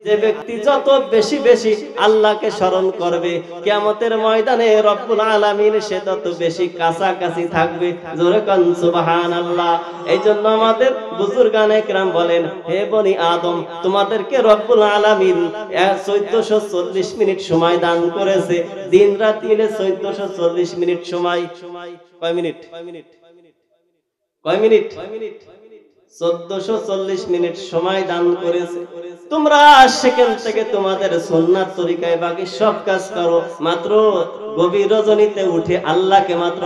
যে ব্যক্তি যত বেশি বেশি আল্লাহকে স্মরণ করবে কিয়ামতের ময়দানে রব্বুল আলামিন সে তত বেশি কাছাকাছি থাকবে। জোরে কান সুবহানাল্লাহ। এইজন্য আমাদের বুজুর্গানে কিরাম বলেন, হে বনি আদম, তোমাদেরকে রব্বুল আলামিন 1440 মিনিট সময় দান করেছে। দিন রাত মিলে 1440 মিনিট সময়। কয় মিনিট? কয় মিনিট? 1440 মিনিট সময় দান করেছে। তোমরা সেখান থেকে তোমাদের সুন্নাত তরিকায় বাকি সব কাজ করো, মাত্র গভীর রজনীতে উঠে আল্লাহকে মাত্র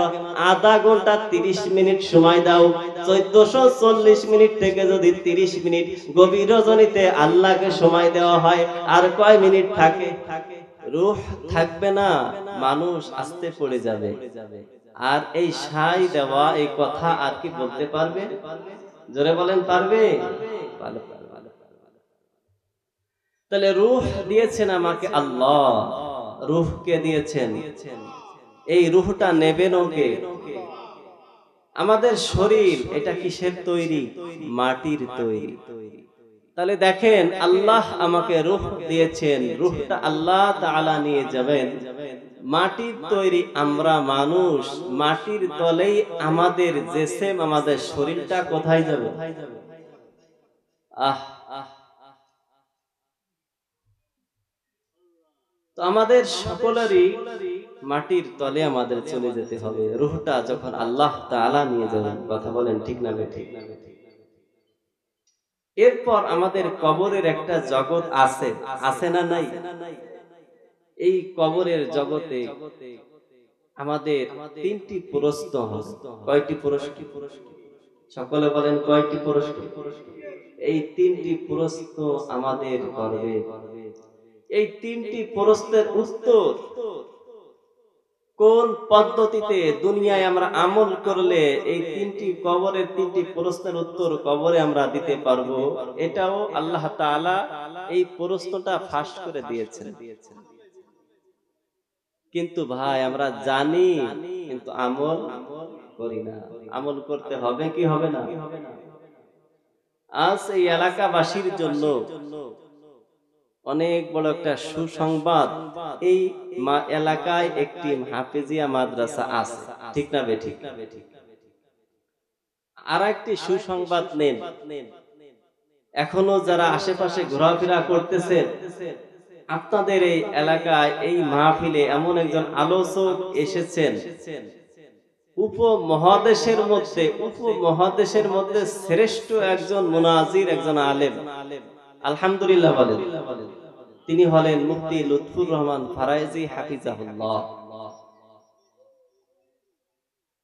আধা ঘন্টা 30 মিনিট সময় দাও। 1440 মিনিট থেকে যদি 30 মিনিট গভীর রজনীতে আল্লাহকে সময় দেওয়া হয়, আর কয় মিনিট থাকে? রূহ থাকবে না, মানুষ আস্তে পড়ে যাবে। আর এই সাই দেওয়া এই কথা আর কি বলতে পারবে? জোরে বলেন, পারবে? তাহলে রূহ দিয়েছেন আমাকে আল্লাহ। রূহকে দিয়েছেন, এই রূহটা নেবেন কে? আমাদের শরীর এটা কিসের তৈরি? মাটির তৈরি। তাহলে দেখেন, আল্লাহ আমাকে রূহ দিয়েছেন, রূহটা আল্লাহ তাআলা নিয়ে যাবেন। মাটির তৈরি আমরা মানুষ, মাটির তলেই আমাদের জিসম, আমাদের শরীরটা কোথায় যাবে? আহ তো আমাদের সকলেরই মাটির তলে আমাদের চলে যেতে হবে, রূহটা যখন আল্লাহ তাআলা নিয়ে যাবেন। কথা বলেন ঠিক না বেঠিক? এরপর আমাদের কবরের একটা জগৎ আছে, আছে না নাই? এই কবরের জগতে আমাদের 3টি প্রশ্ন হবে। কয়টি প্রশ্ন? সকলে বলেন, কয়টি প্রশ্ন? এই 3টি প্রশ্ন আমাদের করবে। এই 3টি প্রশ্নের উত্তর কোন পদ্ধতিতে দুনিয়ায় আমরা আমল করলে এই 3টি কবরের 3টি প্রশ্নের উত্তর কবরে আমরা দিতে পারবো, এটাও আল্লাহ তাআলা এই প্রশ্নটা ফাঁস করে দিয়েছেন। কিন্তু ভাই আমরা জানি, কিন্তু আমল করি না। আমল করতে হবে কি হবে না? আজ এই এলাকাবাসীর জন্য অনেক বড় একটা সুসংবাদ, এই এলাকায় একটি হাফেজিয়া মাদ্রাসা আছে, ঠিক না বেঠিক? আর একটি সুসংবাদ নেন, এখনো যারা আশেপাশে ঘোরাফেরা করতেছেন, আপনাদের এই এলাকায় এই মাহফিলে এমন একজন আলোচক এসেছেন, উপমহাদেশের মধ্যে শ্রেষ্ঠ একজন মুনাজির, একজন আলেম। আলহামদুলিল্লাহ বলেন। তিনি হলেন মুফতি লুৎফুর রহমান ফারাইজি হাফিজাহুল্লাহ।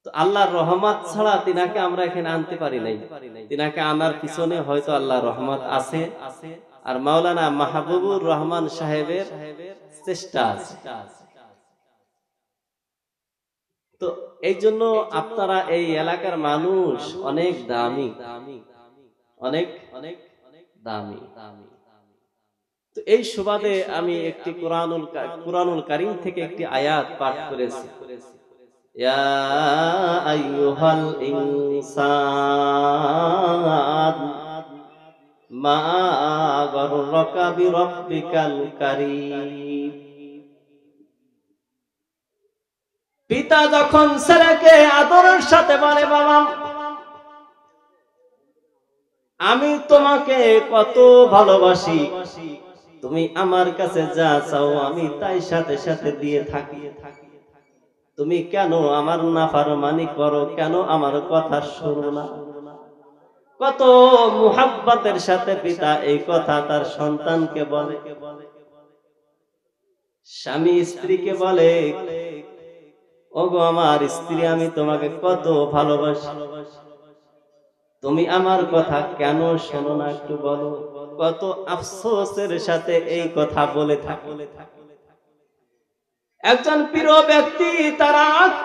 তো আল্লাহর রহমত ছাড়া তিনাকে আমরা এখানে আনতে পারি নাই। তিনাকে আনার পিছনে হয়তো আল্লাহর রহমত আছে, আর মাওলানা মাহবুবুর রহমান সাহেবের চেষ্টা আছে। তো এই জন্য আপনারা এই এলাকার মানুষ অনেক দামি, অনেক দামি। তো এই সুবাদে আমি একটি কুরআনুল কারীম থেকে একটি আয়াত পাঠ করেছি। ইয়া আইয়ুহাল ইনসান মা গররাকা বিরাব্বিকাল কারীম। পিতা যখন ছেলেকে আদরের সাথে বলে, বাবা আমি তোমাকে কত ভালোবাসি, তুমি আমার কাছে যা চাও আমি তাই সাথে সাথে দিয়ে থাকি, তুমি কেন আমার নাফরমানি করো, কেন আমার কথা শোনো না? কত মুহাব্বতের সাথে পিতা এই কথা তার সন্তানকে বলে। স্বামী স্ত্রীকে বলে, ওগো আমার স্ত্রী, আমি তোমাকে কত ভালোবাসি, তুমি আমার কথা কেন শোনো না, একটু বলো। কত আফসোসের সাথে এই কথা বলে থাকে। একজন প্রিয় ব্যক্তি তার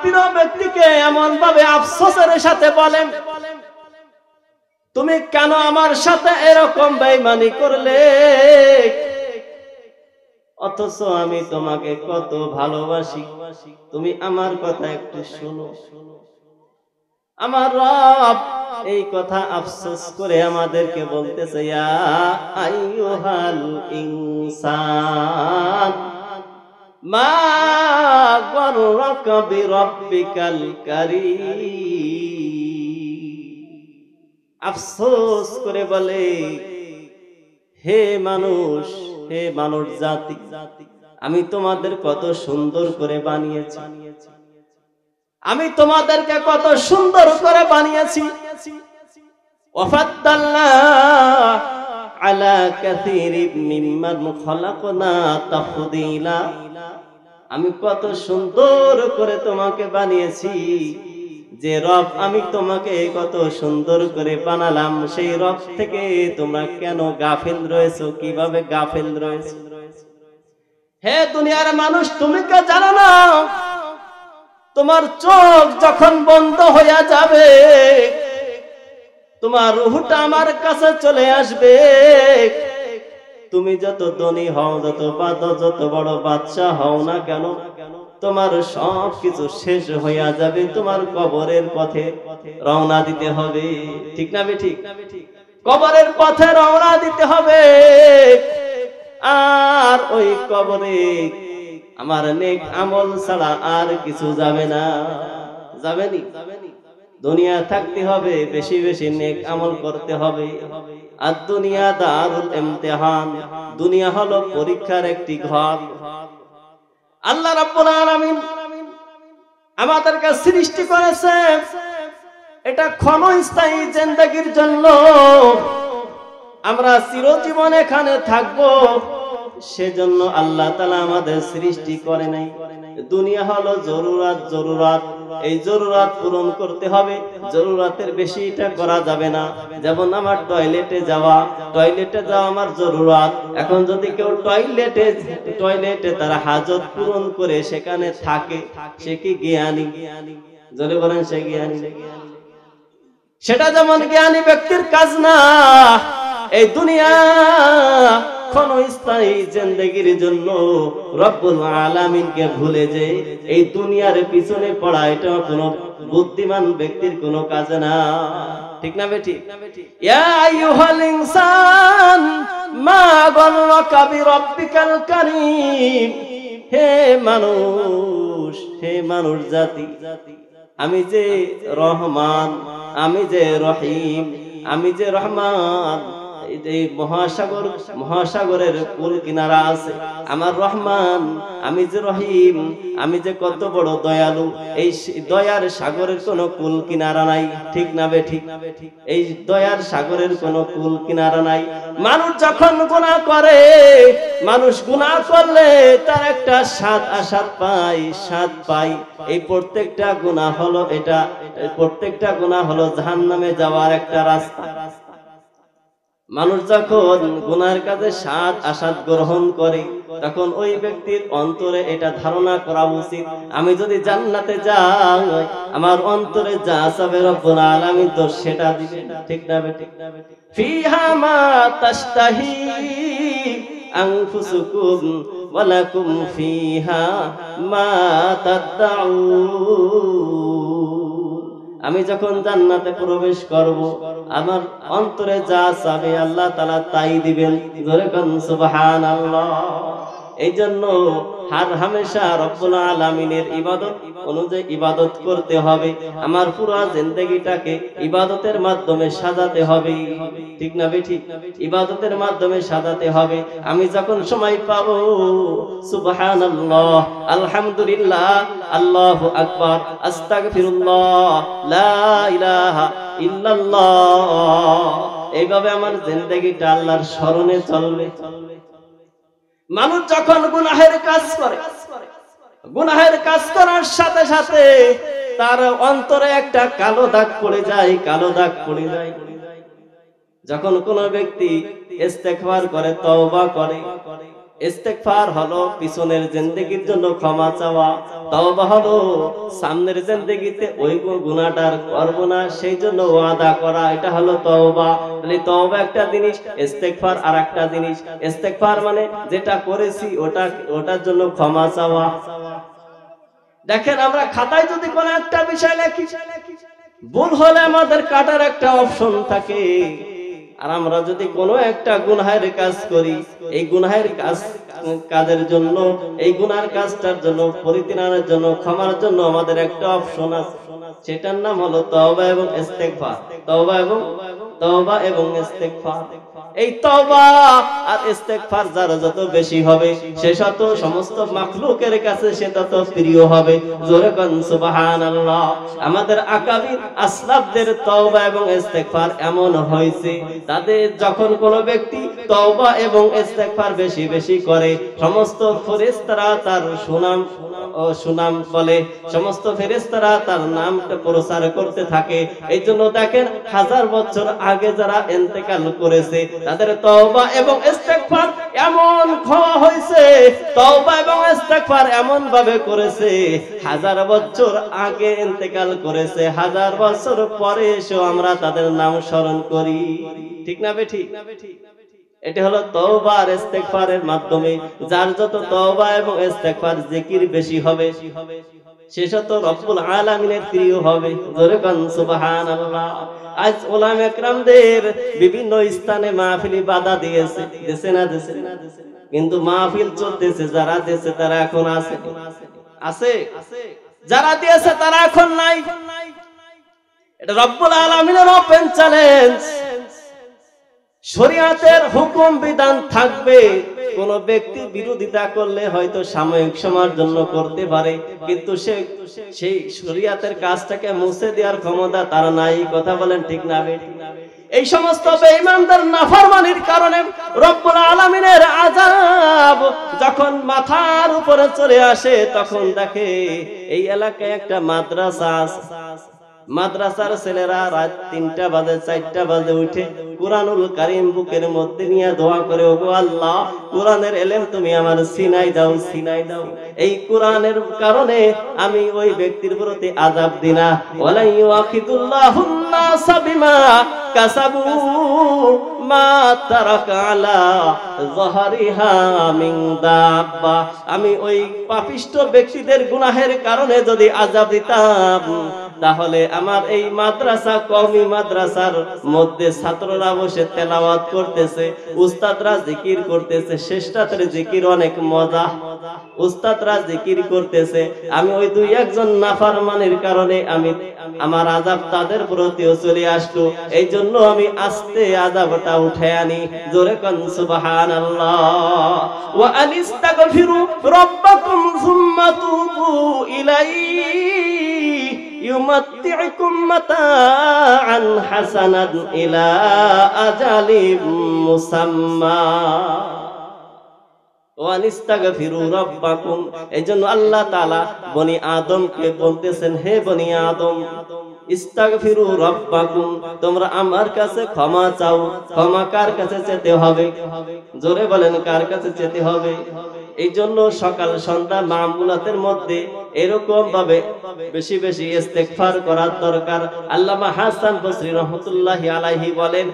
প্রিয় ব্যক্তিকে এমন ভাবে আফসোসের সাথে বলেন, তুমি কেন আমার সাথে এরকম বেঈমানি করলে, অথচ আমি তোমাকে কত ভালোবাসি, তুমি আমার কথা একটু শোনো। আমার রব এই কথা আফসোস করে আমাদেরকে বলতেছে, ইয়া আইয়ুহাল ইনসান মা গররাকা বিরাব্বিকাল কারীম। আফসোস করে বলে, হে মানুষ, হে মানব জাতি, আমি তোমাদের কত সুন্দর করে বানিয়েছি, আমি তোমাদেরকে কত সুন্দর করে বানিয়েছি। ওয়াফাদ্দালনা আলা কাসীরিম মিম্মান খালাকনা তাফদীলা। আমি কত সুন্দর করে তোমাকে বানিয়েছি। যে রব আমি তোমাকে কত সুন্দর করে বানালাম, সেই রব থেকে তোমরা কেন গাফিল রয়েছো? কিভাবে গাফিল রয়েছো? হে দুনিয়ার মানুষ, তুমি কে জানো না তোমার চোখ যখন বন্ধ হয়ে যাবে, তোমার রূহটা আমার কাছে চলে আসবে। তুমি যত ধনী হও, যত বড় বাদশা হও না কেন, তোমার সব কিছু শেষ হইয়া যাবে। তোমার কবরের পথে রওনা দিতে হবে, ঠিক না বেঠিক? কবরের পথে রওনা দিতে হবে। আর ওই কবরে আমার নেক আমল ছাড়া আর কিছু যাবে না। যাবেনি? দুনিয়া থাকতে হবে, বেশি বেশি নেক আমল করতে হবে। আর দুনিয়া দারুল ইমতিহান, দুনিয়া হলো পরীক্ষার একটি ঘর। আল্লাহ রাব্বুল আলামিন আমাদেরকে সৃষ্টি করেছে এটা ক্ষণস্থায়ী জিন্দেগির জন্য। আমরা চিরজীবন এখানে থাকবো, সেজন্য আল্লাহ তাআলা আমাদের সৃষ্টি করে নাই। দুনিয়া হলো জরুরাত, এই জরুরাত পূরণ করতে হবে। জরুরাতের বেশি এটা করা যাবে না। যেমন আমার টয়লেটে যাওয়া আমার জরুরাত। এখন যদি কেউ টয়লেটে তার হাজত পূরণ করে সেখানে থাকে, সে কি জ্ঞানী? জোরে বলেন, সে জ্ঞানী? সেটা যেমন জ্ঞানী ব্যক্তির কাজ না। এই দুনিয়া ক্ষণস্থায়ী জিন্দেগির জন্য রব্বুল আলামিনকে ভুলে যে এই দুনিয়ার পিছনে পড়া, এটা কোনো বুদ্ধিমান ব্যক্তির কোনো কাজ না, ঠিক না বেঠিক? ইয়া আইয়ুহাল ইনসান মা গররাকা বিরাব্বিকাল কারীম। হে মানুষ, হে মানুষ জাতি, আমি যে রহমান, আমি যে রহিম, আমি যে রহমান। এই মহাসাগরের কুল কিনারা আছে আমার রহমান, আমি যে রহিম, আমি যে কত বড় দয়ালু। এই দয়ার সাগরের কোনো কুল কিনারা নাই, ঠিক না বেঠিক? এই দয়ার সাগরের কোনো কুল কিনারা নাই। মানুষ যখন গুনাহ করে, মানুষ গুনাহ করলে তার একটা স্বাদ পায়। এই প্রত্যেকটা গুনাহ হলো জাহান্নামে যাওয়ার একটা রাস্তা। মানুষ যখন গুনার কাজে আসাদ গ্রহণ করে, তখন ওই ব্যক্তির অন্তরে এটা ধারণা করা উচিত, আমি যদি জান্নাতে যাই, আমার অন্তরে যা চাবে রব্বুল আলামিন তো সেটা দিবেন, ঠিক না বেঠিক? ফিহা মা তাশতাহি আনফুসুকুম ওয়া লাকুম ফিহা মা তাদউন। আমি যখন জান্নাতে প্রবেশ করব, আমার অন্তরে যা চাবে আল্লাহ তাআলা তাই দিবেন। জোরে কোন সুবহানাল্লাহ। এই জন্য হামেশা রব্বুল আলামিনের ইবাদত অনুযায়ী ইবাদত করতে হবে। আমার পুরো জিন্দেগিটাকে ইবাদতের মাধ্যমে সাজাতে হবে, ঠিক না বেঠিক? ইবাদতের মাধ্যমে সাজাতে হবে। আমি যখন সময় পাবো, সুবহানাল্লাহ, আলহামদুলিল্লাহ, আল্লাহু আকবার, আস্তাগফিরুল্লাহ, লা ইলাহা ইল্লাল্লাহ, এইভাবে আমার জিন্দেগিটা আল্লাহর স্মরণে চলবে। মানুষ যখন গুনাহের কাজ করার সাথে সাথে তার অন্তরে একটা কালো দাগ পড়ে যায়। যখন কোন ব্যক্তি ইস্তেগফার করে, তওবা করে, ইস্তেগফার হলো পিছনের জিন্দেগির জন্য ক্ষমা চাওয়া, তওবা হলো সামনের জিন্দেগিতে ওই গুনাহটার করব না সেই জন্য ওয়াদা করা, এটা হলো তওবা। তাহলে তওবা একটা জিনিস, ইস্তেগফার আরেকটা জিনিস। ইস্তেগফার মানে যেটা করেছি ওটার জন্য ক্ষমা চাওয়া। দেখেন, আমরা খাতায় যদি কোনো একটা বিষয় লিখি, ভুল হলে আমাদের কাটার একটা অপশন থাকে। আর আমরা যদি কোনো একটা গুনাহের কাজ করি, এই গুনাহের কাজের জন্য, এই গুনার কাজটার জন্য, পরিত্রাণের জন্য, ক্ষমার জন্য আমাদের একটা অপশন আছে, সেটার নাম হলো তওবা এবং ইস্তেগফার। তওবা এবং ইস্তেগফার। এই তওবা আর ইস্তেগফার যার যত বেশি হবে, সে তত সমস্ত মাখলুকের কাছে সে তত প্রিয় হবে। জোরে কোন সুবহানাল্লাহ। আমাদের আকাবির আসলাফদের তওবা এবং ইস্তেগফার এমন হয়েছে, তাদের যখন কোনো ব্যক্তি তওবা এবং ইস্তেগফার বেশি বেশি করে, সমস্ত ফেরেশতারা তার সুনাম বলে, সমস্ত ফেরেশতারা তার নামটা প্রচার করতে থাকে। এই জন্য দেখেন, 1000 বছর আগে যারা ইন্তেকাল করেছে, তাদের তওবা এবং ইস্তেগফার এমন ক্ষমা হয়েছে, তওবা এবং ইস্তেগফার এমন ভাবে করেছে, 1000 বছর আগে ইন্তেকাল করেছে, 1000 বছর পরে এসেও আমরা তাদের নাম স্মরণ করি। ঠিক না বেঠিক? এটা হলো তওবা আর ইস্তেগফারের মাধ্যমে। যার যত তওবা এবং ইস্তেগফার জিকির বেশি হবে, সে তত রব্বুল আলামিনের প্রিয় হবে। জোরে কোন সুবহানাল্লাহ। আজ উলামা একরামদের বিভিন্ন স্থানে মাহফিলে বাধা দিয়েছে, দিছে না? কিন্তু মাহফিল চলতেছে, যারা দিয়েছে তারা এখন আছে, যারা দিয়েছে তারা এখন নাই। এটা রব্বুল আলামিনের ওপেন চ্যালেঞ্জ। শরীয়তের হুকুম বিধান থাকবে, কোন ব্যক্তি বিরোধিতা করলে হয়তো সাময়িক সময়ের জন্য করতে পারে, কিন্তু সেই শরীয়তের কাজটাকে মুছে দেওয়ার ক্ষমতা তার নাই। কথা বলেন ঠিক না? এই সমস্ত বেঈমানদের নাফরমানির কারণে রব্বুল আলামিনের আযাব যখন মাথার উপরে চলে আসে, তখন দেখে এই এলাকায় একটা মাদ্রাসা আছে। মাদ্রাসার ছেলেরা রাত 3টা বাজে 4টা বাজে উঠে কুরআনুল কারীম বুকের মধ্যে নিয়ে দোয়া করে, ওগো আল্লাহ, কুরআনের ইলম তুমি আমার সিনাই দাও। এই কুরআনের কারণে আমি ওই ব্যক্তির প্রতি আযাব দিনা। ওয়ালা ইউআখিদুল্লাহুন নাসা বিমা কাসাবু মা তারাকা আলা যহরিহা মিন দাব্বা। আমি ওই পাপিষ্ঠ ব্যক্তিদের গুনাহের কারণে যদি আযাব দিতাম, তাহলে আমার এই মাদ্রাসা, কওমি মাদ্রাসার মধ্যে ছাত্ররা বসে তেলাওয়াত করতেছে, উস্তাদরা জিকির করতেছে, শেষরাতের জিকির অনেক মজা, উস্তাদরা জিকির করতেছে, আমি ওই 2-1 নাফরমানের কারণে আমার আযাব তাদের প্রতিও চলে আসলো। এই জন্য আমি আস্তে আযাবটা উঠায় আনি। জোরে কোন সুবহানাল্লাহ। ওয়া আনিস্তাগফিরু রাব্বাকুম সুম্মা তুবু ইলাইহি ইউমাত্তিউকুম মাতাআন হাসানান ইলা আজালিম মুসাম্মা। ওয়ানিস্তাগফিরু রাব্বাকুম। এজন্য আল্লাহ তাআলা বনি আদমকে বলতেছেন, হে বনি আদম, ইস্তাগফিরু রাব্বাকুম, তোমরা আমার কাছে ক্ষমা চাও। ক্ষমা কার কাছে চেতে হবে? জোরে বলেন, কার কাছে চেতে হবে? এই জন্য সকাল সন্ধ্যা মামুলাতের মধ্যে এরকম ভাবে বেশি বেশি ইস্তেগফার করার দরকার। আল্লামা হাসান বসরি রহমাতুল্লাহি আলাইহি বলেন,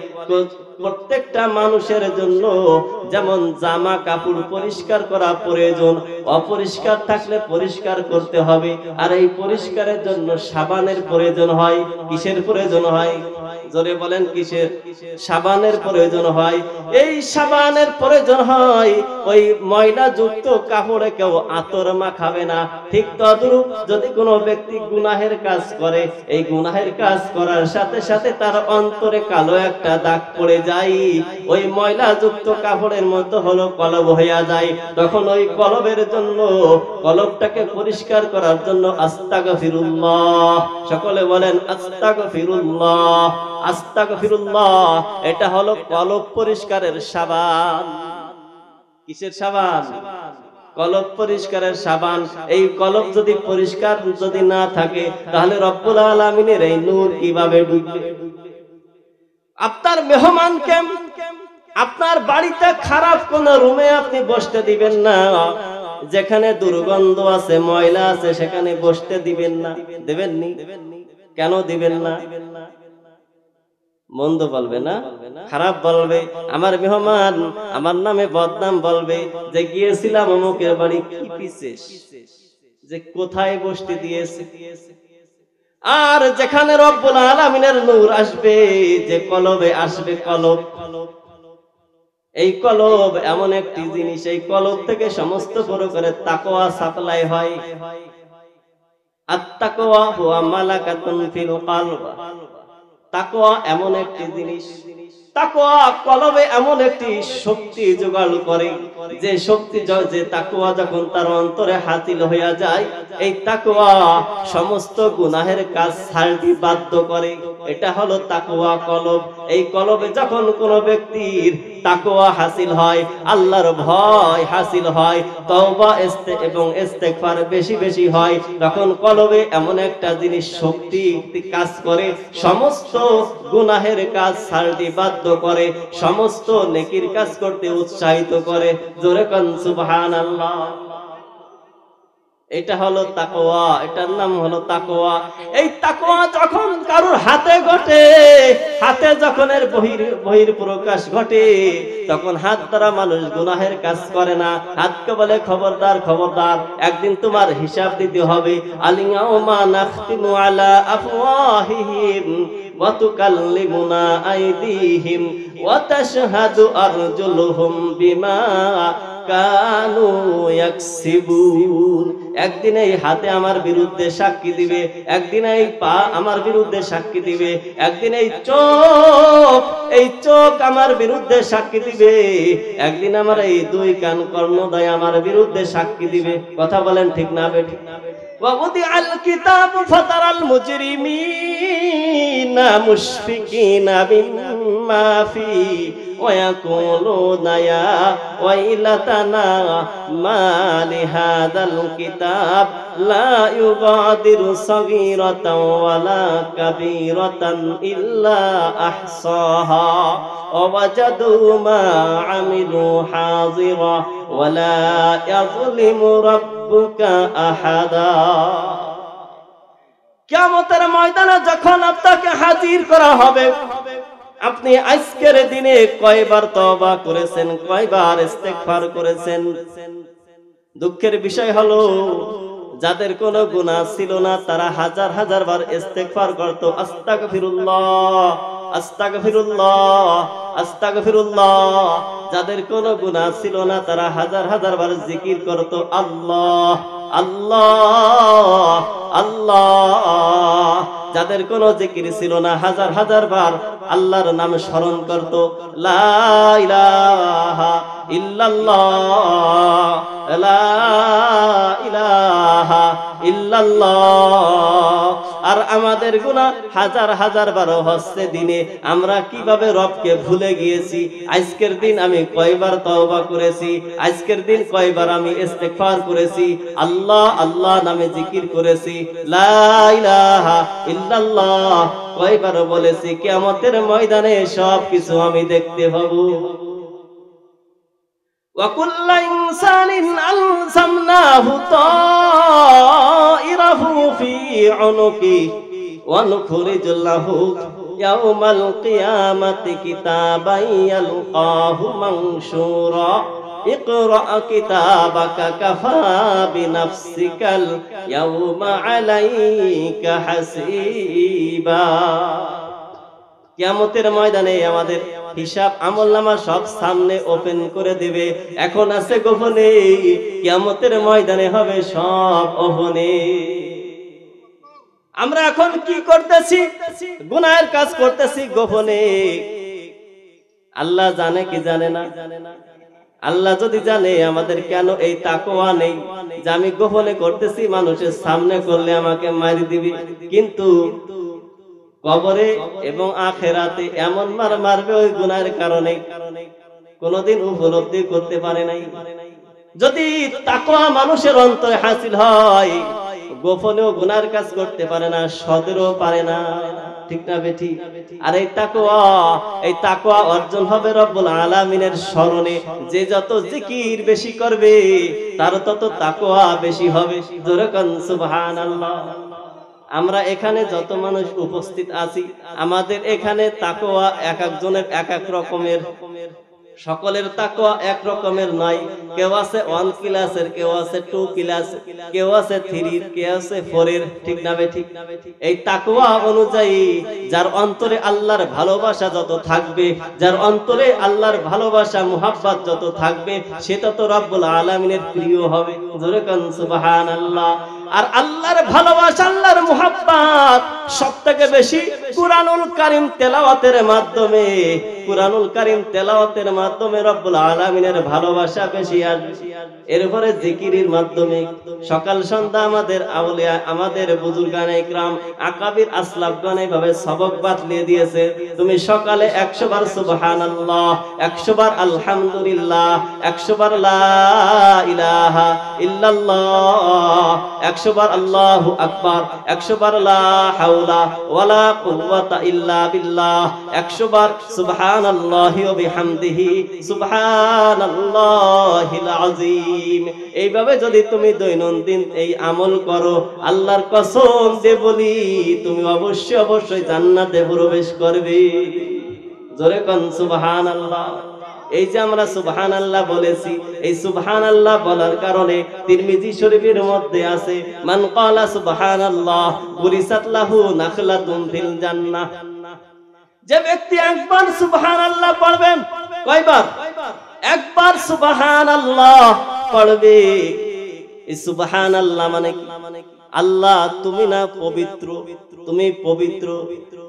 প্রত্যেকটা মানুষের জন্য যেমন জামা কাপড় পরিষ্কার করা প্রয়োজন, অপরিষ্কার থাকলে পরিষ্কার করতে হবে। আর এই পরিষ্কারের জন্য সাবানের প্রয়োজন হয়। কিসের প্রয়োজন হয়? জোরে বলেন, কিসের? সাবানের প্রয়োজন হয়। এই সাবানের প্রয়োজন হয়। ওই ময়লা যুক্ত কাপড়ে কেউ আতর মাখাবে না। ঠিক তদ্রূপ যদি কোনো ব্যক্তি গুনাহের কাজ করে, এই গুনাহের কাজ করার সাথে সাথে তার অন্তরে কালো একটা দাগ পড়ে যায়, ওই ময়লা যুক্ত কাপড়ের মধ্যে হলো কলব হইয়া যায়। তখন ওই কলবের জন্য, কলবটাকে পরিষ্কার করার জন্য আস্তাগফিরুল্লাহ, সকলে বলেন আস্তাগফিরুল্লাহ, আস্তাগফিরুল্লাহ। এটা হলো কলব পরিষ্কারের সাবান। কিসের সাবান? কলব পরিষ্কারের সাবান। এই কলব যদি পরিষ্কার যদি না থাকে, তাহলে রব্বুল আলামিনের এই নূর কিভাবে ঢুকবে? আপনার মেহমানকে আপনার বাড়িতে খারাপ কোন রুমে আপনি বসতে দিবেন না। যেখানে দুর্গন্ধ আছে, ময়লা আছে, সেখানে বসতে দিবেন না। দেবেননি? কেন দিবেন না? মন্দ বলবে না, খারাপ বলবে। আমার মেহমান আমার নামে বদনাম বলবে যে গিয়েছিলাম অমুকের বাড়ি, কি পিছিস, যে কোথায় বসতে দিয়েছে। আর যেখানে রব্বুল আলামিনের নূর আসবে, যে কলবে আসবে, কলব, এই কলব এমন একটি জিনিস, এই কলব থেকে সমস্ত প্রকারের তাকওয়া সাপ্লাই হয়। আত-তাকওয়া হুয়া মালাকাতুন ফিল কলব। তাকওয়া এমন একটি জিনিস, তাকওয়া কলবে এমন একটি শক্তি জোগাড় করে, যে শক্তি, যে তাকওয়া যখন তার অন্তরে হাসিল হইয়া যায়, এই তাকওয়া সমস্ত গুনাহের কাজ ছাড়তে বাধ্য করে। এটা হলো তাকওয়া কলব। এই কলবে যখন কোন ব্যক্তির তাকওয়া হাসিল হয়, আল্লাহর ভয় হাসিল হয়, তওবা এবং ইস্তেগফার বেশি বেশি হয়, তখন কলবে এমন একটা জিনিস শক্তি কাজ করে, সমস্ত গুনাহের কাজ ছাড়তে বাধ্য করে, সমস্ত নেকির কাজ করতে উৎসাহিত করে। জোরে কোন সুবহানাল্লাহ। এটা হলো তাকওয়া, এটার নাম হলো তাকওয়া। এই তাকওয়া যখন কারোর হাতে ঘটে, হাতে যখন এর বহির প্রকাশ ঘটে, তখন হাত দ্বারা মানুষ গুনাহের কাজ করে না। হাতকে বলে খবরদার, খবরদার, একদিন তোমার হিসাব দিতে হবে। আলিয়াউমা নাখতিমু আলা আফওয়াহিহিম ওয়া তুকাল্লিমুনা আইদিহিম ওয়া তাশহাদু আরজুলুহুম বিমা কানু ইয়াকসিবুন। একদিন এই হাতে আমার বিরুদ্ধে সাক্ষী দিবে, একদিন এই পা আমার বিরুদ্ধে সাক্ষী দিবে, একদিন এই চোখ আমার বিরুদ্ধে সাক্ষী দিবে, একদিন আমার এই দুই কান কর্ণদয় আমার বিরুদ্ধে সাক্ষী দিবে। কথা বলেন ঠিক না বেঠিক? وَوُضِعَ الْكِتَابُ فَتَرَى الْمُجْرِمِينَ مُشْفِقِينَ مِمَّا فِيهِ وَيَقُولُونَ يَا وَيْلَتَنَا مَا لِهَذَا الْكِتَابِ لَا يُغَادِرُ صَغِيرَةً وَلَا كَبِيرَةً إِلَّا أَحْصَاهَا وَوَجَدُوا مَا عَمِلُوا حَاضِرًا وَلَا يَظْلِمُ رَبُّكَ أَحَدًا। কিয়ামতের ময়দানে যখন আপনাকে হাজির করা হবে, আপনি আজকের দিনে কয়বার তওবা করেছেন, কয়বার ইস্তেগফার করেছেন? দুঃখের বিষয় হলো, যাদের কোনো গুনাহ ছিল না, তারা হাজার হাজার বার ইস্তেগফার করত, আস্তাগফিরুল্লাহ, আস্তাগফিরুল্লাহ, আস্তাগফিরুল্লাহ। যাদের কোনো গুনাহ ছিল না, তারা হাজার হাজার বার জিকির করত, আল্লাহ আল্লাহ আল্লাহ। যাদের কোনো জিকির ছিল না, হাজার হাজার বার আল্লাহর নাম স্মরণ করত, লা ইলাহা ইল্লাল্লাহ, লা ইলাহা ইল্লাল্লাহ। আর আমাদের গুনাহ হাজার হাজার বার হচ্ছে দিনে। আমরা কিভাবে রবকে ভুলে গিয়েছি। আজকের দিন আমি কয়বার তওবা করেছি, আজকের দিন কয়বার আমি ইস্তেগফার করেছি, আল্লাহ আল্লাহ নামে জিকির করেছি, লা ইলাহা ইল্লাল্লাহ কয়বার বলেছি। কিয়ামতের ময়দানে সব কিছু আমি দেখতে পাবো। وَكُلَّ إِنسَانٍ أَلْزَمْنَاهُ طَائِرَهُ فِي عُنُقِهِ وَنُخْرِجُ لَهُ يَوْمَ الْقِيَامَةِ كِتَابًا يَلْقَاهُ مَنشُورًا اقْرَأْ كِتَابَكَ كَفَى بِنَفْسِكَ الْيَوْمَ عَلَيْكَ حَسِيبًا। কিয়ামতের ময়দানে আমাদের হিসাব আমলনামা সব সামনে ওপেন করে দিবে। এখন আছে গোপনে, কিয়ামতের ময়দানে হবে সব ওপেনে। আমরা এখন কি করতেছি? গুনাহের কাজ করতেছি গোপনে। আল্লাহ জানে কি জানে না? আল্লাহ যদি জানে, আমাদের কেন এই তাকওয়া নেই যে আমি গোপনে করতেছি, মানুষের সামনে করলে আমাকে মারি দিবি, কিন্তু কবরে এবং আখেরাতে এমন মার মারবে ওই গুনাহের কারণে, কোনদিন উপলব্ধি করতে পারে নাই। যদি তাকওয়া মানুষের অন্তরে হাসিল হয়, গোপনেও গুনাহের কাজ করতে পারে না, সদরেও পারে না। ঠিক না বেঠি? আর এই তাকওয়া অর্জন হবে রব্বুল আলামিনের স্মরণে। যে যত জিকির বেশি করবে, তার তত তাকওয়া বেশি হবে। জোরে কোন সুবহানাল্লাহ। আমরা এখানে যত মানুষ উপস্থিত আছি, আমাদের এখানে তাকওয়া এক একজনের এক এক রকমের। সকলের তাকওয়া এক রকমের নয়। কেউ আছে 1 ক্লাসের, কেউ আছে 2 ক্লাস, কেউ আছে 3, কেউ আছে 4 এর। ঠিক না ঠিক? এই তাকওয়া অনুযায়ী যার অন্তরে আল্লাহর ভালোবাসা যত থাকবে, যার অন্তরে আল্লাহর ভালোবাসা মুহাব্বত যত থাকবে, সে তত রব্বুল আলামিনের প্রিয় হবে। জোরে কান সুবহানাল্লাহ। আর আল্লাহর ভালোবাসা, আল্লাহর মুহাব্বত সবথেকে বেশি কুরআনুল কারীম তেলাওয়াতের মাধ্যমে, কুরআনুল কারীম তেলাওয়াতের মাধ্যমে রব্বুল আলামিনের ভালোবাসা বেশি আসবে। এরপরে জিকিরের মাধ্যমে সকাল সন্ধ্যা আমাদের আউলিয়া, আমাদের বুজুর্গানে ইকরাম, আকাবির আসলাফগণ এইভাবে সবক বাতলিয়ে দিয়েছে। তুমি সকালে 100 বার সুবহানাল্লাহ, 100 বার আলহামদুলিল্লাহ, 100 বার লা ইলাহা ইল্লাল্লাহ, 100 বার আল্লাহু আকবার, 100 বার লা হাওলা ওয়ালা কুওয়াতা ইল্লা বিল্লাহ, 100 বার সুবহানাল্লাহি ওয়া বিহামদিহি সুবহানাল্লাহিল আযীম। এইভাবে যদি তুমি দৈনন্দিন এই আমল করো, আল্লাহর কসম দিয়ে বলি, তুমি অবশ্যই জান্নাতে প্রবেশ করবে। জোরে কোন সুবহানাল্লাহ। এই যে আমরা সুবহানাল্লাহ বলেছি, এই সুবহানাল্লাহ বলার কারণে তিরমিজি শরীফের মধ্যে আছে, মান ক্বালা সুবহানাল্লাহ বুরিসাত লাহু নাখলাতুন ফিল জান্নাহ। যে ব্যক্তি একবার সুবহানাল্লাহ পড়বেন, কয়বার? একবার সুবহানাল্লাহ পড়বে। এই সুবহানাল্লাহ মানে কি? আল্লাহ তুমি না পবিত্র, তুমি পবিত্র,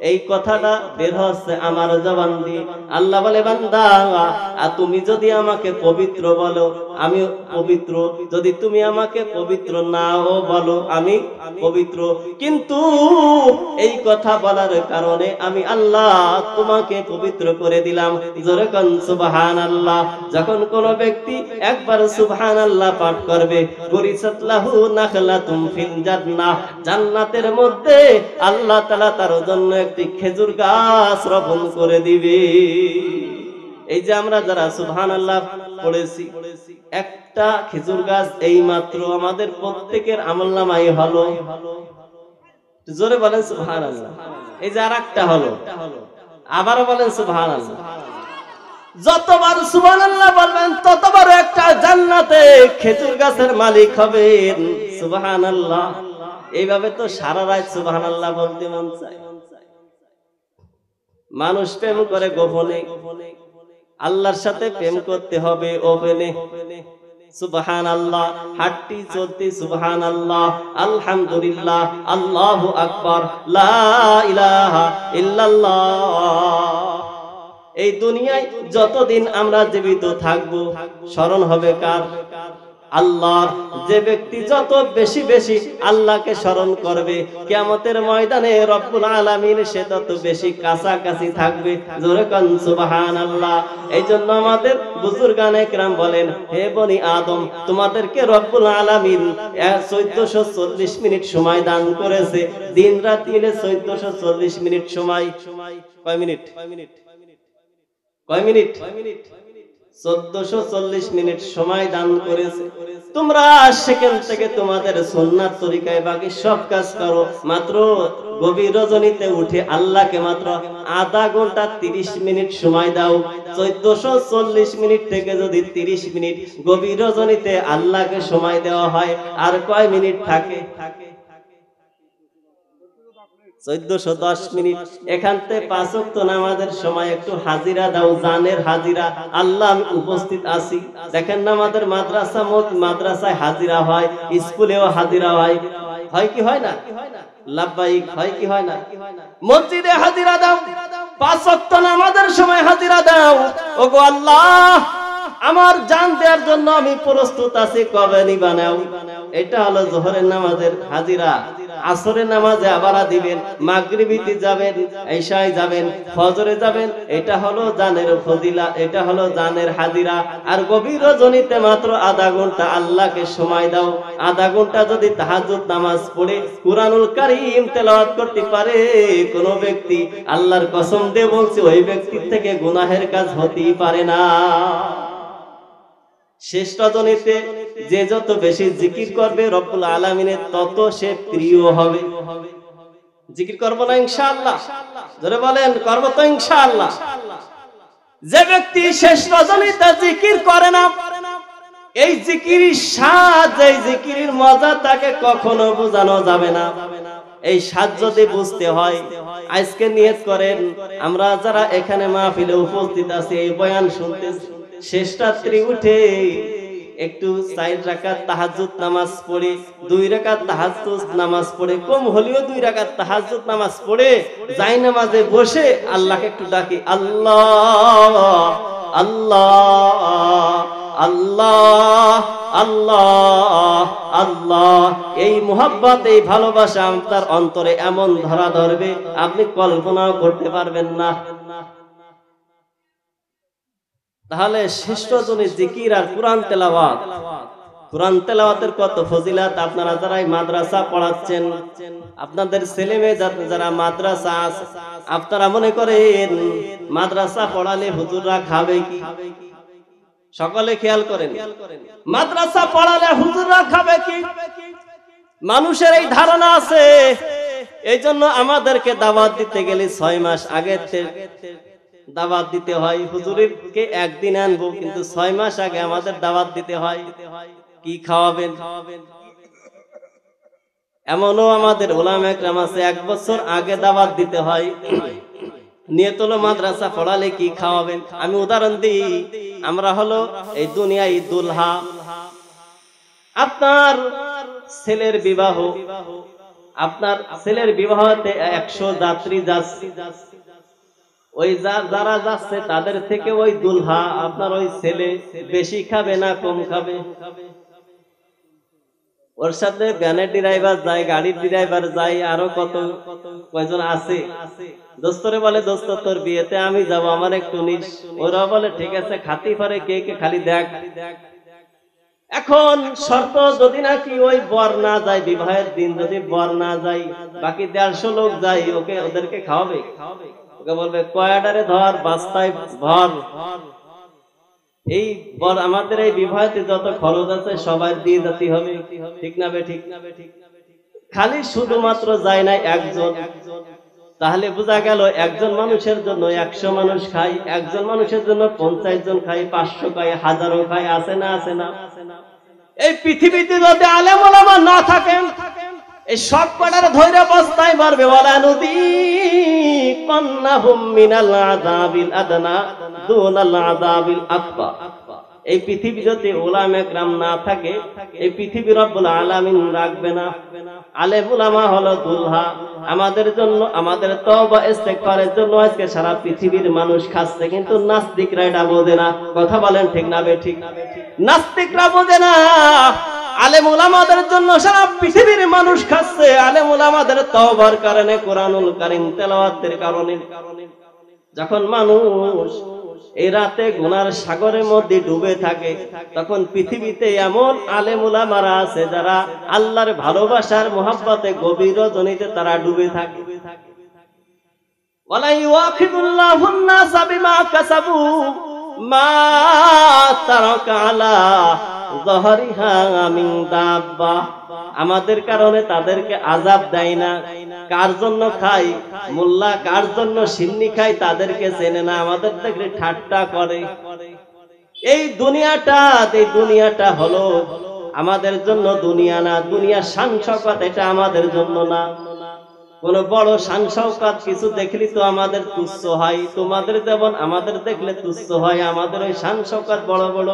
এই কথাটা বের হচ্ছে আমার জবান দিয়ে। আল্লাহ বলে, বান্দা তুমি যদি আমাকে পবিত্র বলো আমি পবিত্র, যদি তুমি আমাকে পবিত্র নাও বলো আমি পবিত্র, কিন্তু এই কথা বলার কারণে আমি আল্লাহ তোমাকে পবিত্র করে দিলাম। জোরে কোন সুবহানাল্লাহ। যখন কোন ব্যক্তি একবার সুবহানাল্লাহ পাঠ করবে, গুরিসাত লাহু নাখলাতুন ফিল জান্নাহ, জান্নাতের মধ্যে আল্লাহ তাআলা তার জন্য একটি খেজুর গাছ রোপণ করে দিবে। এই যে আমরা যারা সুবহানাল্লাহ পড়েছি, একটা খেজুর গাছ এই মাত্র আমাদের প্রত্যেকের আমলনামায় হলো। জোরে বলেন সুবহানাল্লাহ। এই যে আরেকটা হলো, আবারও বলেন সুবহানাল্লাহ। যতবার সুবহানাল্লাহ বলবেন ততবার একটা জান্নাতে খেজুর গাছের মালিক হবেন। সুবহানাল্লাহ। এইভাবে তো সারা রাত সুবহানাল্লাহ বলতে মন চায়। মানুষ প্রেম করে গোপনে, আল্লাহর সাথে প্রেম করতে হবে ওপেনে। সুবহানাল্লাহ, হাঁটতে চলতে সুবহানাল্লাহ, আলহামদুলিল্লাহ, আল্লাহু আকবার, লা ইলাহা ইল্লাল্লাহ। এই দুনিয়ায় যতদিন আমরা জীবিত থাকব, স্মরণ হবে কার? আল্লাহর। যে ব্যক্তি যত বেশি বেশি আল্লাহকে স্মরণ করবে, কিয়ামতের ময়দানে রব্বুল আলামিন সে তত বেশি কাছাকাছি থাকবে। জোরে কোন সুবহানাল্লাহ। এই জন্য আমাদের বুজুর্গানে কিরাম বলেন, হে বনি আদম, তোমাদেরকে রব্বুল আলামিন 1440 মিনিট সময় দান করেছে। দিন রাত মিলে 1440 মিনিট সময়। কয় মিনিট? কয় মিনিট? 1440 মিনিট সময় দান করেছে। তোমরা সেখান থেকে তোমাদের সুন্নাত তরিকায় বাকি সব কাজ করো, মাত্র গভীর রজনীতে উঠে আল্লাহকে মাত্র আধা ঘন্টা 30 মিনিট সময় দাও। 1440 মিনিট থেকে যদি 30 মিনিট গভীর রজনীতে আল্লাহকে সময় দেওয়া হয়, আর কয় মিনিট থাকে? 1410 মিনিট। এখান থেকে 5 ওয়াক্ত নামাজের সময় একটু হাজিরা দাও, জানের হাজিরা। আল্লাহ আমি উপস্থিত আছি। দেখেন না আমাদের মাদ্রাসায় হাজিরা হয়, স্কুলেও হাজিরা হয়, হয় কি হয় না? লাব্বাইক হয় কি হয় না? মসজিদে হাজিরা দাও, 5 ওয়াক্ত নামাজের সময় হাজিরা দাও। ওগো আল্লাহ, আমার জান দেওয়ার জন্য আমি প্রস্তুত আছি, কবে নিবা নাও। এটা হলো যোহরের নামাজের হাজিরা। আসরের নামাজে আবার দিবেন, মাগরিবিতে যাবেন, ঈশায় যাবেন, ফজরে যাবেন। এটা হলো জানের ফজিলা, এটা হলো জানের হাজিরা। আর গভীর রজনীতে মাত্র আধা ঘন্টা আল্লাহকে সময় দাও। আধা ঘন্টা যদি তাহাজ্জুদ নামাজ পড়ে কুরআনুল কারীম তেলাওয়াত করতে পারে কোন ব্যক্তি, আল্লাহর কসম দিয়ে বলছি ওই ব্যক্তির থেকে গুনাহের কাজ হতেই পারে না। শেষ রজনীতে যে যত বেশি জিকির করবে রব্বুল আলামিনের তত সে প্রিয় হবে। জিকির করব না ইনশাআল্লাহ? জোরে বলেন, করব তো ইনশাআল্লাহ। যে ব্যক্তি শেষ রজনীতে জিকির করে না, এই জিকিরের স্বাদ, এই জিকিরের মজা তাকে কখনো বোঝানো যাবে না। এই স্বাদ যদি বুঝতে হয়, আজকে নিয়ত করেন, আমরা যারা এখানে মাহফিলে উপস্থিত আছি, এই বয়ান শুনতে, শেষ রাত্রি উঠে একটু 4 রাকাত তাহাজ্জুদ নামাজ পড়ে, 2 রাকাত তাহাজ্জুদ নামাজ পড়ে, কম হলেও 2 রাকাত তাহাজ্জুদ নামাজ পড়ে যাই নামাজে বসে আল্লাহকে একটু ডাকি, আল্লাহ আল্লাহ আল্লাহ আল্লাহ আল্লাহ। এই মুহাব্বত, এই ভালোবাসা আপনার অন্তরে এমন ধরা ধরবে আপনি কল্পনাও করতে পারবেন না। তাহলে শ্রেষ্ঠ জনে জিকির আর কোরআন তেলাওয়াত। কোরআন তেলাওয়াতের কত ফজিলত। আপনারা যারা মাদ্রাসা পড়াচ্ছেন, আপনাদের ছেলে মেয়ে যারা মাদ্রাসা আছে, আপনারা মনে করেন মাদ্রাসা পড়ালে হুজুররা খাবে কি? সকলে খেয়াল করেন, মাদ্রাসা পড়ালে হুজুররা খাবে কি? মানুষের এই ধারণা আছে। এই জন্য আমাদেরকে দাওয়াত দিতে গেলে 6 মাস আগে দাওয়াত দিতে হয়। হুজুরকে একদিন আনবো, কিন্তু 6 মাস আগে আমাদের দাওয়াত দিতে হয়। কি খাওয়াবেন? এমনও আমাদের উলামা একরাম আছে, 1 বছর আগে দাওয়াত দিতে হয়। নিয়ত হলো মাদ্রাসা পড়ালে কি খাওয়াবেন। আমি উদাহরণ দিই, আমরা হলো এই দুনিয়ায় দুলহা। আপনার ছেলের বিবাহ, আপনার ছেলের বিবাহতে 100 যাত্রী যাচ্ছে, ওই যারা যাচ্ছে তাদের থেকে ওই দুলহা আপনার ওই ছেলে বেশি খাবে না কম খাবে? ওর সাথে ভ্যানের ড্রাইভার যায়, গাড়ির ড্রাইভার যায়, আরো কত কয়জন আছে। দোস্তরে বলে, দোস্ত তোর বিয়েতে আমি যাব, আমার একটু নিস। ওরা বলে ঠিক আছে, খাতি পারে কে কে, খালি দেখ। এখন শর্ত যদি নাকি ওই বর না যায়, বিবাহের দিন যদি বর না যায়, বাকি 150 লোক যায়, ওদেরকে খাওয়াবে। ওকে বলবে কয়াডারে ধর, বাস্তায় ভর। এই বর আমাদের এই বিবাহেতে যত খরচ আছে সবাই দিয়ে যেতে হবে, ঠিক না বে ঠিক? খালি শুধুমাত্র যায় না একজন। তাহলে বোঝা গেল একজন মানুষের জন্য 100 মানুষ খায়, একজন মানুষের জন্য 50 জন খায়, 500 খায়, 1000 খায়। আছে না? আছে না? এই পৃথিবীতে যদি আলেম ওলামা না থাকেন, এই সব কটার ধৈর্য বস্তায় মারবে। ওয়ালা নদী কন্নাহুম মিনাল আযাবিল আদনা দুনাল আযাবিল আকবার। এই পৃথিবী যদি উলামা একরাম না থাকে, এই পৃথিবী রব্বুল আলামিন রাখবে না। আলেম উলামা হলো দুলহা আমাদের জন্য, আমাদের তওবা ইস্তেগফারের জন্য আজকে সারা পৃথিবীর মানুষ খাচ্ছে, কিন্তু নাস্তিকরা এটা বোঝে না। কথা বলেন ঠিক না বে ঠিক? নাস্তিকরা বোঝে না আলেম উলামাদের জন্য সারা পৃথিবীর মানুষ খাচ্ছে। আলেম উলামাদের তওবার কারণে, কোরআনুল কারীম তেলাওয়াতের কারণে। যখন মানুষ এই রাতে গুনার সাগরের মধ্যে ডুবে থাকে, তখন পৃথিবীতে এমন আলেম উলামারা আছে যারা আল্লাহর ভালোবাসার মুহাব্বতে গভীর রজনীতে তারা ডুবে থাকে। ওয়ালা ইউআখিদুল্লাহুন নাসা বিমা কাসাবু মা তারাকা আলা যহরিহা মিন দাব্বা। আমাদের কারণে তাদেরকে আযাব দেয় না। কার জন্য খাই? মোল্লা কার জন্য সিন্নি খাই তাদেরকে চেনে না, আমাদের দেখলে ঠাট্টা করে। এই দুনিয়াটা হলো আমাদের জন্য দুনিয়া না। দুনিয়া শান শওকত, এটা আমাদের জন্য না। কোন বড় শান শওকত কিছু দেখলি তো আমাদের তুচ্ছ হয়, তোমাদের যেমন আমাদের দেখলে তুচ্ছ হয়। আমাদের ওই শান শওকত বড় বড়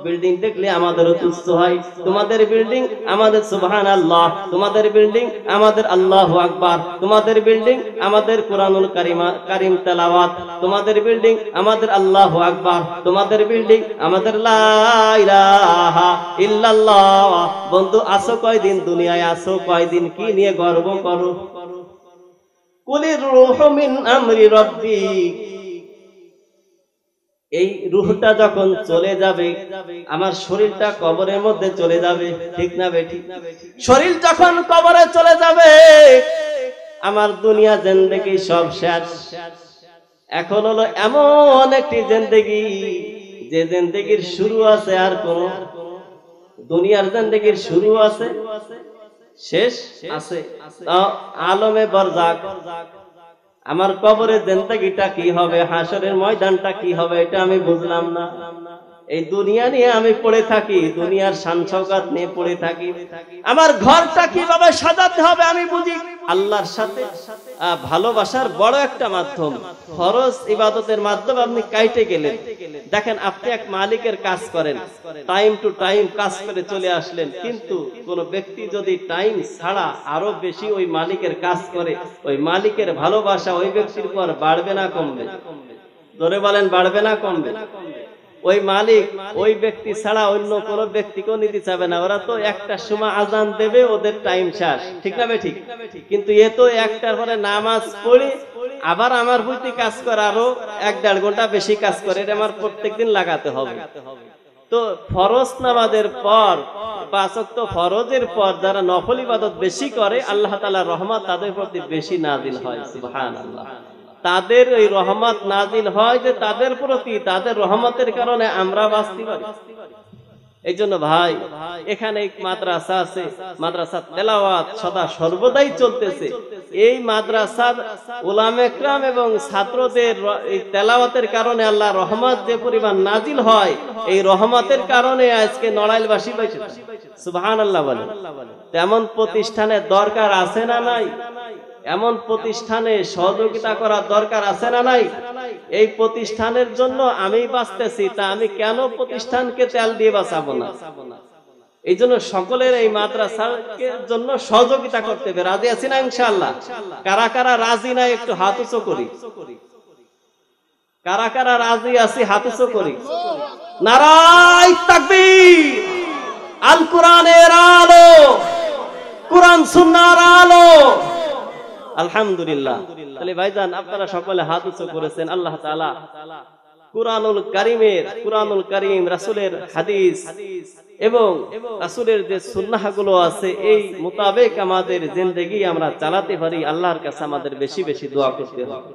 বিল্ডিং দেখলে আমাদেরও তুচ্ছ হয়। তোমাদের বিল্ডিং আমাদের সুবহানাল্লাহ, তোমাদের বিল্ডিং আমাদের আল্লাহু আকবার, তোমাদের বিল্ডিং আমাদের কোরআনুল কারীম তেলাওয়াত, তোমাদের বিল্ডিং আমাদের আল্লাহু আকবার, তোমাদের বিল্ডিং আমাদের লা ইলাহা ইল্লাল্লাহ। বন্ধু আসো কয়দিন দুনিয়ায়, আসো কয়দিন, কি নিয়ে গর্ব করো? কুলির রূহু মিন আমরি রাব্বি। এই রূহটা যখন চলে যাবে, আমার শরীরটা কবরের মধ্যে চলে যাবে, ঠিক না বে ঠিক? শরীর যখন কবরে চলে যাবে, আমার দুনিয়া জিন্দেগি সব শেষ। এখন হলো এমন একটি জিন্দেগি, যে জিন্দেগির শুরু আছে আর কোন দুনিয়ার জিন্দেগির শুরু আছে, শেষ আছে। আলমে বরজাক, আমার কবরের জিন্দেগিটা কি হবে, হাসরের ময়দানটা কি হবে, এটা আমি বুঝলাম না। এই দুনিয়া নিয়ে আমি পড়ে থাকি, দুনিয়ার শান শওকত নিয়ে পড়ে থাকি। আমার ঘরটা কিভাবে সাজাতে হবে আমি বুঝি। আল্লাহর সাথে ভালোবাসার বড় একটা মাধ্যম। ফরজ ইবাদতের মাধ্যমে আপনি কাইটে গেলেন। দেখেন, আপনি এক মালিকের কাজ করেন, টাইম টু টাইম কাজ করে চলে আসলেন, কিন্তু কোন ব্যক্তি যদি টাইম ছাড়া আরো বেশি ওই মালিকের কাজ করে, ওই মালিকের ভালোবাসা ওই ব্যক্তির পর বাড়বে না কমবে? ধরে বলেন, বাড়বে না কমবে? ওই মালিক ওই ব্যক্তি ছাড়া অন্য কোন ব্যক্তিকেও নিতে চাবে না। ওরা তো একটা সময় আজান দেবে, ওদের টাইম শেষ, ঠিক না বে ঠিক? কিন্তু এ তো একটার পরে নামাজ পড়ে আবার আমার প্রতি কাজ করে, আরো 1-1.5 ঘন্টা বেশি কাজ করে, এটা আমার প্রত্যেকদিন লাগাতে হবে। তো ফরজ নামাজের পর 5 ওয়াক্ত ফরজের পর যারা নফল ইবাদত বেশি করে, আল্লাহ তাআলার রহমত তাদের প্রতি বেশি নাযিল হয়। সুবহানাল্লাহ। তাদের ওই রহমত নাজিল হয় যে তাদের প্রতি, তাদের রহমতের কারণে আমরা বাঁচতে পারি। এই জন্য ভাই, এখানে এক মাদ্রাসা আছে, মাদ্রাসা তেলাওয়াত সদা সর্বদাই চলতেছে। এই মাদ্রাসার উলামা ইকরাম এবং ছাত্রদের এই তেলাওয়াতের কারণে আল্লাহ রহমত যে পরিমাণ নাজিল হয়, এই রহমতের কারণে আজকে নড়াইলবাসী বেঁচে আছে। সুবহানাল্লাহ বলেন। তেমন প্রতিষ্ঠানের দরকার আছে না নাই? এমন প্রতিষ্ঠানে সহযোগিতা করার দরকার আছে না নাই? এই প্রতিষ্ঠানের জন্য আমি বাঁচতেছি, তা আমি কেন প্রতিষ্ঠানকে তেল দিয়ে বাঁচাবো না? এই জন্য সকলের এই মাদ্রাসার জন্য সহযোগিতা করতে হবে। রাজি আছি না ইনশাআল্লাহ? কারা কারা রাজি নাই একটু হাত উঁচু করি। কারা কারা রাজি আছি হাত উঁচু করি। নারায়ে তাকবীর। আল কোরআনের আলো, কোরআন সুন্নাহর আলো। আলহামদুলিল্লাহ। তাহলে ভাইজান, আপনারা সকলে হাত উঁচু করেছেন। আল্লাহ তাআলা কুরআনুল কারীম, রাসূলের হাদিস এবং রাসূলের যে সুন্নাহগুলো আছে, এই মোতাবেক আমাদের জিন্দেগি আমরা চালাতে পারি। আল্লাহর কাছে আমাদের বেশি বেশি দোয়া করতে হবে।